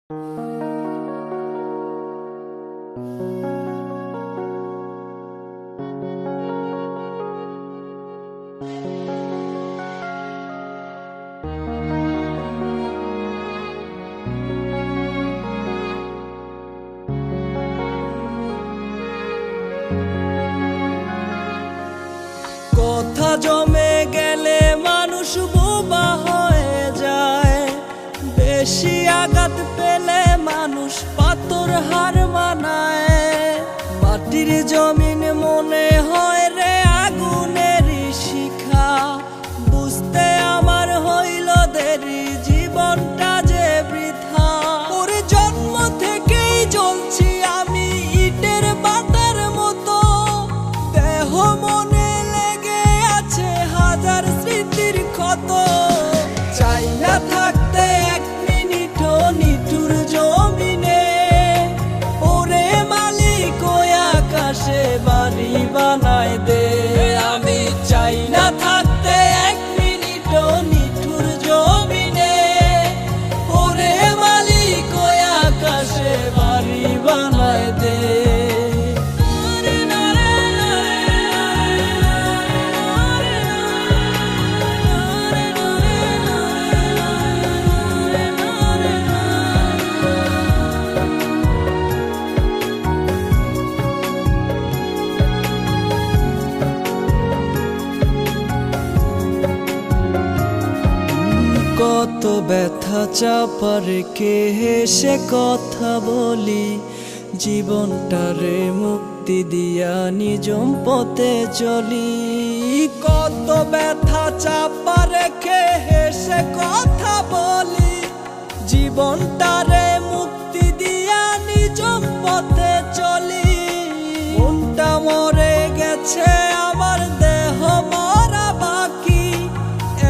কথা জমে গেলে মানুষ বোবা হয়ে যায়, বেশি আঘাত পেলে মানুষ পাথর হার মানায়। মাটির জমিন মনে হয় রে আগুনের শিখা, বুঝতে আমার হইল দেরি জীবনটা যে বৃথা। ওর জন্ম থেকেই জ্বলছি আমি ইটের বাটার মতো, দেহ মনে লেগে আছে হাজার স্মৃতির ক্ষত। চাই না থাকতে এক মিনিটও নিঠুর জমিনে, ওরে মালিক ওই আকাশে বাড়ি বানায় দে। আমি চাই না থাকতে এক মিনিটও নিঠুর জমিনে, ওরে মালিক ওই আকাশে বাড়ি বানায় দে। কত ব্যথা চাপা রেখে হেসে কথা বলি, জীবনটারে মুক্তি দিয়া নিজম পথে চলি। কত ব্যথা চাপা রেখে হেসে কথা বলি, জীবনটারে মুক্তি দিয়া নিজম পথে চলি। মনটা মরে গেছে আমার দেহ মরা বাকি,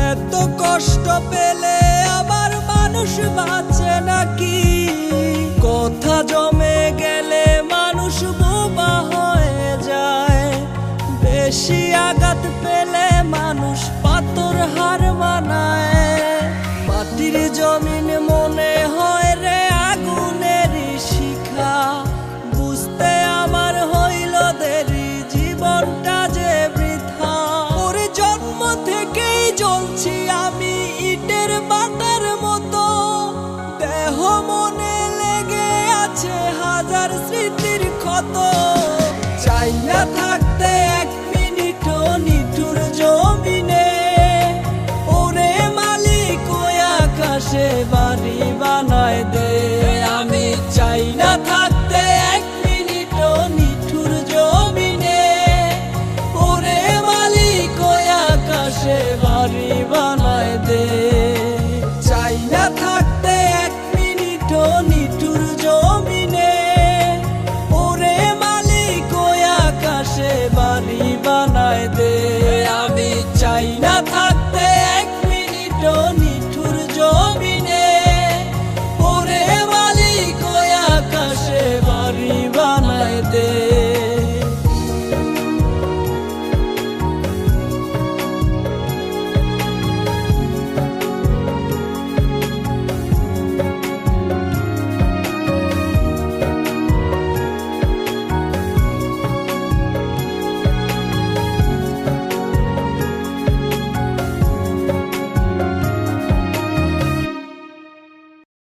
এত কষ্ট পেলে আবার মানুষ বাঁচে নাকি? কথা জমে গেলে মানুষ বোবা হয়ে যায়, বেশি আঘাত পেলে মানুষ পাথর হার মানায়। মাটির জমিন মনে হয় রে আগুনের শিখা, বুঝতে আমার হইল দেরি জীবনটা যে বৃথা। ওর জন্ম থেকেই জ্বলছি আমি ইটের বাটার মতো, দেহ মনে লেগে আছে হাজার স্মৃতির ক্ষত। চাই না থাকতে এক মিনিটও নিঠুর জমিনে, ওরে মালিক ওই আকাশে বাড়ি